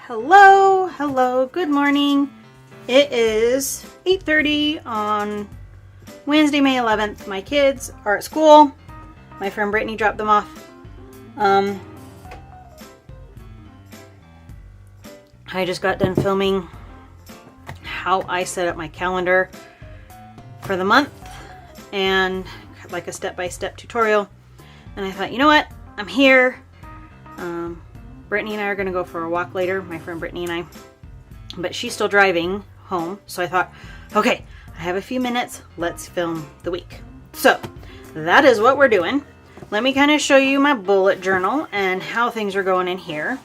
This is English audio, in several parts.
Hello, good morning. It is 8:30 on Wednesday, May 11th. My kids are at school. My friend Brittany dropped them off. I just got done filming how I set up my calendar for the month and like a step-by-step tutorial. And I thought, you know what? I'm here. Brittany and I are going to go for a walk later, my friend Brittany and I. But she's still driving home, so I thought, okay, I have a few minutes. Let's film the week. So that is what we're doing. Let me kind of show you my bullet journal and how things are going in here.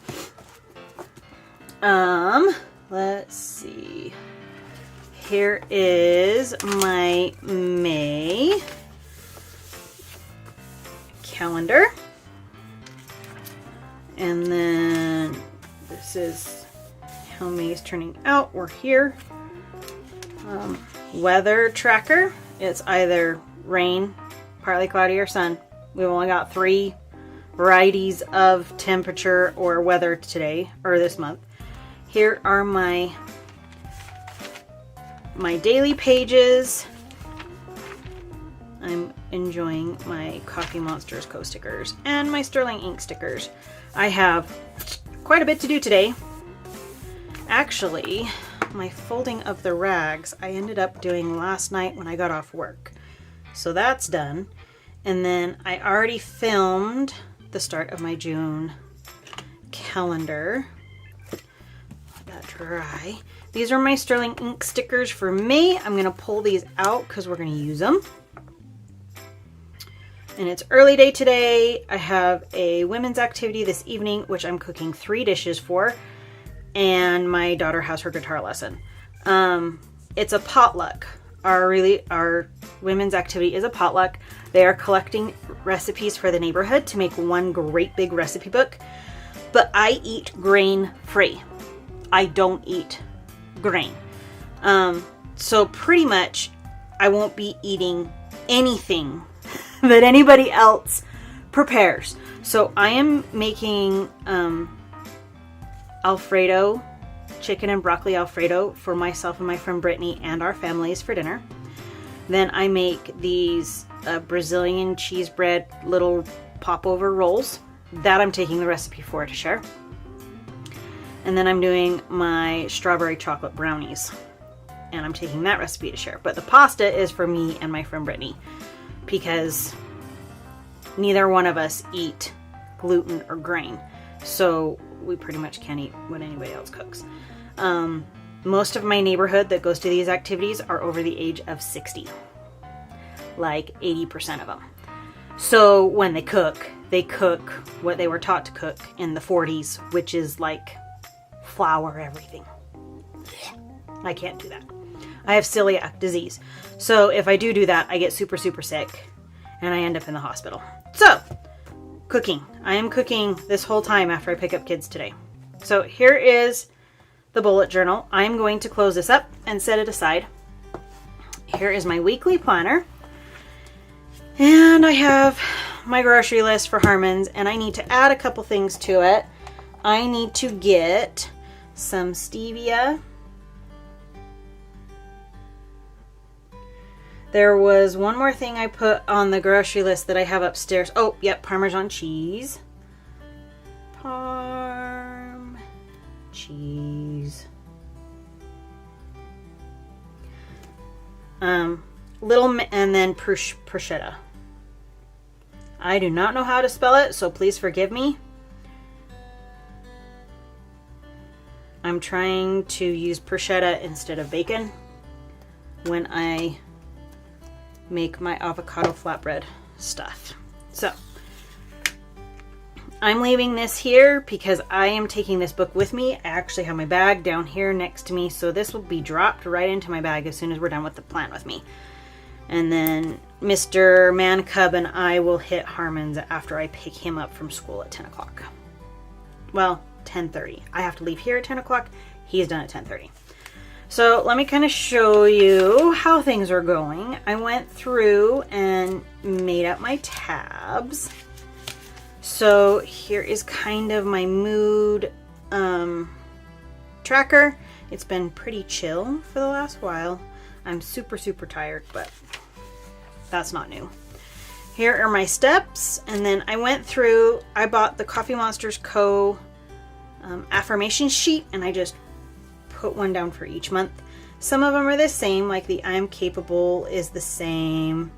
Let's see. Here is my May calendar. And then this is how May's turning out. We're here. Weather tracker. It's either rain, partly cloudy, or sun. We've only got 3 varieties of temperature or weather today, or this month. Here are my daily pages. I'm enjoying my TheCoffeeMonsterzCo stickers and my Sterling ink stickers. I have quite a bit to do today. Actually, my folding of the rags I ended up doing last night when I got off work. So that's done. And then I already filmed the start of my June calendar. Let that dry. These are my Sterling ink stickers for May. I'm going to pull these out because we're going to use them. And it's early day today. I have a women's activity this evening, which I'm cooking 3 dishes for. And my daughter has her guitar lesson. It's a potluck. Our women's activity is a potluck. They are collecting recipes for the neighborhood to make one great big recipe book. But I eat grain free. I don't eat grain. So pretty much I won't be eating anything that anybody else prepares. So I am making Alfredo, chicken and broccoli Alfredo for myself and my friend Brittany and our families for dinner. Then I make these Brazilian cheese bread little popover rolls that I'm taking the recipe for to share. And then I'm doing my strawberry chocolate brownies and I'm taking that recipe to share. But the pasta is for me and my friend Brittany, because neither one of us eat gluten or grain. So we pretty much can't eat what anybody else cooks. Most of my neighborhood that goes to these activities are over the age of 60. Like 80% of them. So when they cook what they were taught to cook in the 40s, which is like flour everything. I can't do that. I have celiac disease. So if I do that, I get super, super sick and I end up in the hospital. So, cooking. I am cooking this whole time after I pick up kids today. So here is the bullet journal. I'm going to close this up and set it aside. Here is my weekly planner. And I have my grocery list for Harmon's, and I need to add a couple things to it. I need to get some stevia. There was one more thing I put on the grocery list that I have upstairs. Oh, yep, Parmesan cheese. Parm cheese. And then prosciutto. I do not know how to spell it, so please forgive me. I'm trying to use prosciutto instead of bacon when I make my avocado flatbread stuff. So I'm leaving this here because I am taking this book with me. I actually have my bag down here next to me, so this will be dropped right into my bag as soon as we're done with the plan with me. And then Mr. Man Cub and I will hit Harmon's after I pick him up from school at 10 o'clock. Well, 10:30. I have to leave here at 10 o'clock. He's done at 10:30. So let me kind of show you how things are going. I went through and made up my tabs. So here is kind of my mood tracker. It's been pretty chill for the last while. I'm super tired, but that's not new. Here are my steps, and then I went through, I bought the TheCoffeeMonsterzCo affirmation sheet, and I just put one down for each month. Some of them are the same, like the I am capable is the same,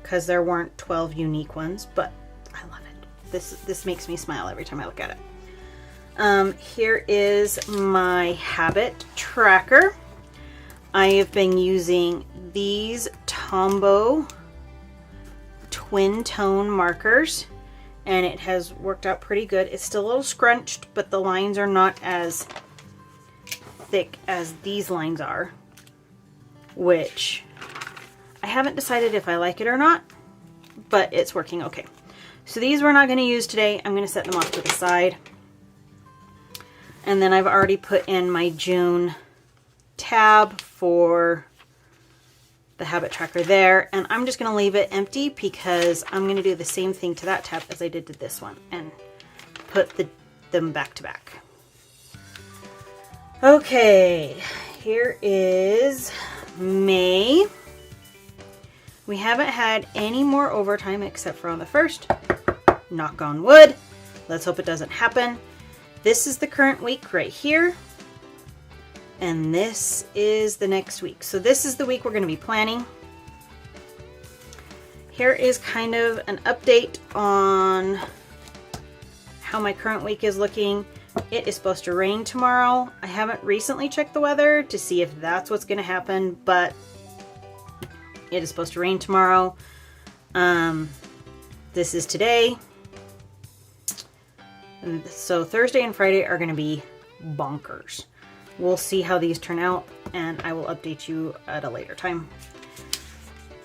because there weren't 12 unique ones, but I love it. This makes me smile every time I look at it. Here is my habit tracker. I have been using these Tombow twin tone markers, and it has worked out pretty good. It's still a little scrunched, but the lines are not as thick as these lines are, which I haven't decided if I like it or not, but it's working okay. So these we're not going to use today. I'm going to set them off to the side. And then I've already put in my June tab for the habit tracker there, and I'm just going to leave it empty because I'm going to do the same thing to that tab as I did to this one and put them back to back. Okay, here is May. We haven't had any more overtime except for on the 1st. Knock on wood. Let's hope it doesn't happen. This is the current week right here. And this is the next week. So this is the week we're going to be planning. Here is kind of an update on how my current week is looking. It is supposed to rain tomorrow. I haven't recently checked the weather to see if that's what's going to happen, but it is supposed to rain tomorrow. This is today. And so Thursday and Friday are going to be bonkers. We'll see how these turn out, and I will update you at a later time.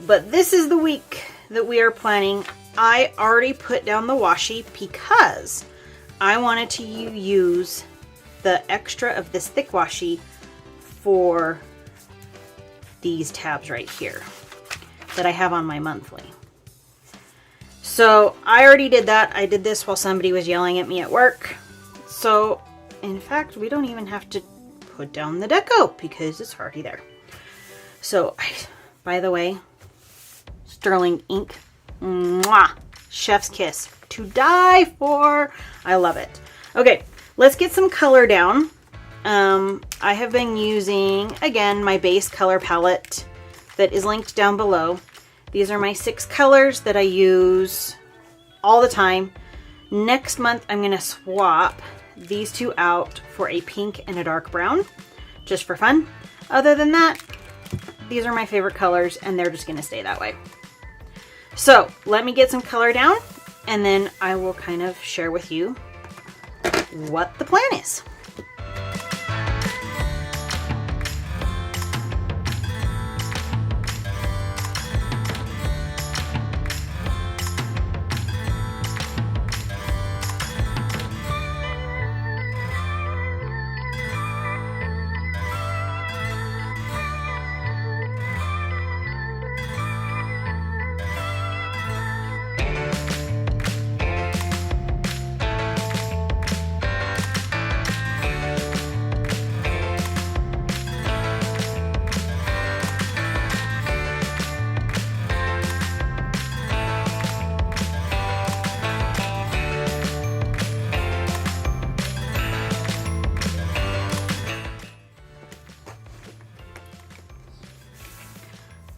But this is the week that we are planning. I already put down the washi because I wanted to use the extra of this thick washi for these tabs right here that I have on my monthly. So I already did that. I did this while somebody was yelling at me at work. So in fact, we don't even have to put down the deco because it's already there. So, by the way, sterling ink, mwah, chef's kiss, to die for. I love it. Okay, let's get some color down. I have been using, again, my base color palette that is linked down below. These are my 6 colors that I use all the time. Next month, I'm going to swap these 2 out for a pink and a dark brown, just for fun. Other than that, these are my favorite colors, and they're just going to stay that way. So let me get some color down, and then I will kind of share with you what the plan is.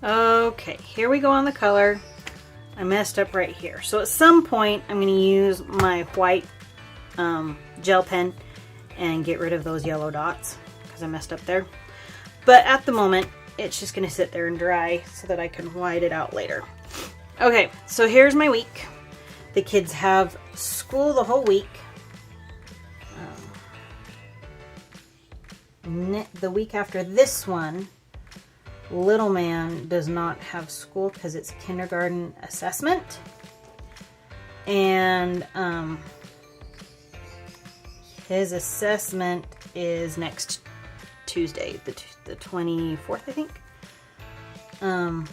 Okay, here we go on the color. I messed up right here. So at some point, I'm going to use my white gel pen and get rid of those yellow dots because I messed up there. But at the moment, it's just going to sit there and dry so that I can white it out later. Okay, so here's my week. The kids have school the whole week. The week after this one, little man does not have school because it's kindergarten assessment. And his assessment is next Tuesday, the 24th, I think. I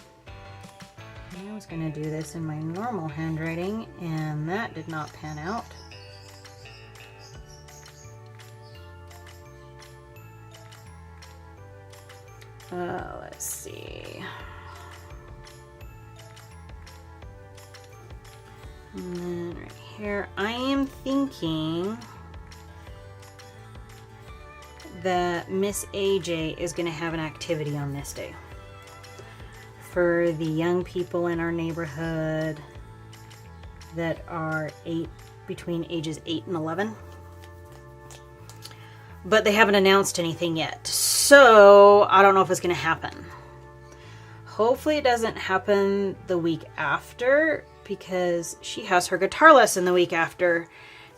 was going to do this in my normal handwriting, and that did not pan out. Let's see. And then right here, I am thinking that Miss AJ is going to have an activity on this day for the young people in our neighborhood that are between ages 8 and 11. But they haven't announced anything yet, so I don't know if it's going to happen. Hopefully it doesn't happen the week after, because she has her guitar lesson the week after,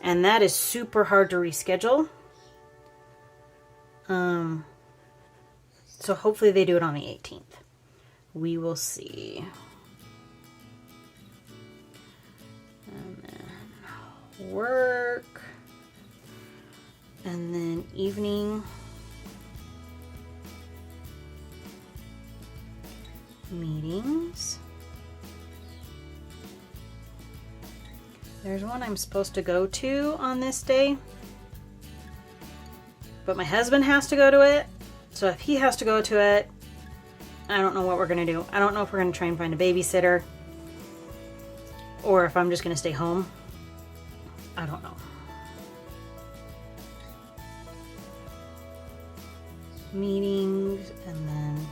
and that is super hard to reschedule. So hopefully they do it on the 18th. We will see. And then work. And then evening meetings. There's one I'm supposed to go to on this day, but my husband has to go to it. So if he has to go to it, I don't know what we're going to do. I don't know if we're going to try and find a babysitter or if I'm just going to stay home. I don't know. Meetings, and then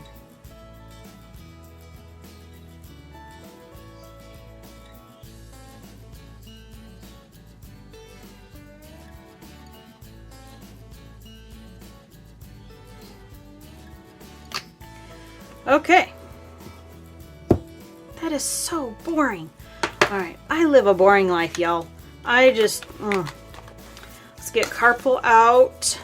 okay. That is so boring. All right, I live a boring life, y'all. I just let's get carpool out.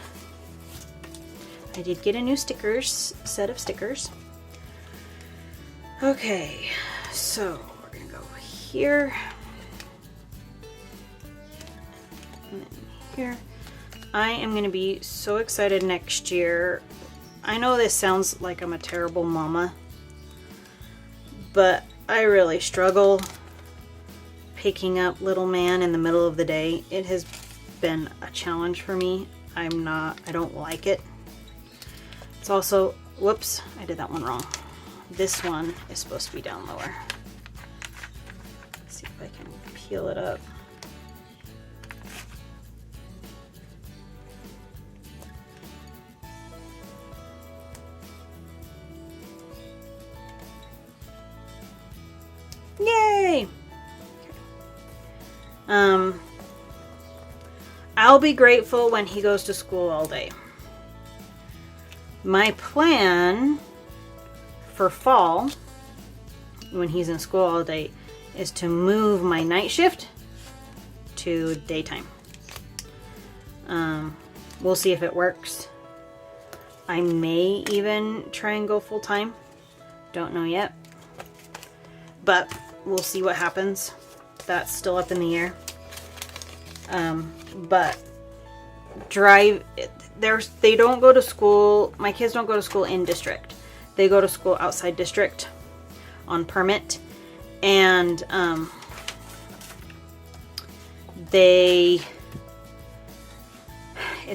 I did get a new set of stickers. Okay, so we're gonna go here and then here. I am gonna be so excited next year. I know this sounds like I'm a terrible mama, but I really struggle picking up little man in the middle of the day. It has been a challenge for me. I don't like it. It's also, whoops, I did that one wrong. This one is supposed to be down lower. Let's see if I can peel it up. Yay! Okay. I'll be grateful when he goes to school all day. My plan for fall, when he's in school all day, is to move my night shift to daytime. We'll see if it works. I may even try and go full time. Don't know yet. But we'll see what happens. That's still up in the air. But they don't go to school. My kids don't go to school in district. They go to school outside district on permit, and it's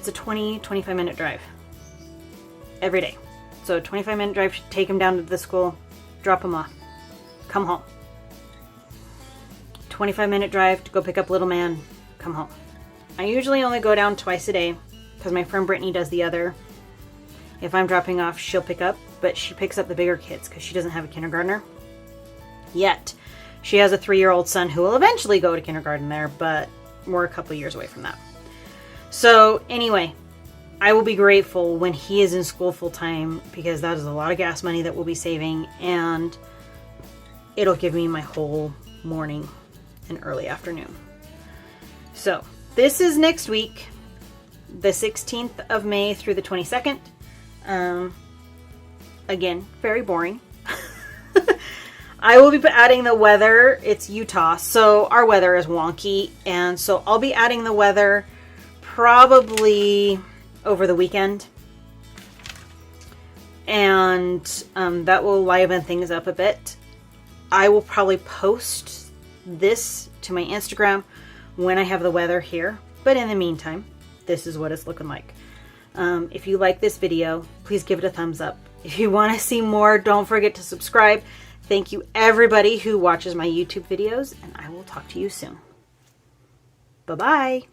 a 20-25 minute drive every day. So 25-minute drive to take them down to the school, drop them off, come home. 25-minute drive to go pick up little man, come home. I usually only go down twice a day because my friend Brittany does the other. If I'm dropping off, she'll pick up, but she picks up the bigger kids because she doesn't have a kindergartner yet. She has a 3-year-old son who will eventually go to kindergarten there, but we're a couple years away from that. So anyway, I will be grateful when he is in school full time, because that is a lot of gas money that we'll be saving, and it'll give me my whole morning and early afternoon. So this is next week, the 16th of May through the 22nd. Again, very boring. I will be adding the weather. It's Utah, so our weather is wonky, and so I'll be adding the weather probably over the weekend, and that will liven things up a bit. I will probably post this to my Instagram when I have the weather here, but in the meantime, this is what it's looking like. If you like this video, please give it a thumbs up. If you want to see more, don't forget to subscribe. Thank you everybody who watches my YouTube videos, and I will talk to you soon. Bye-bye.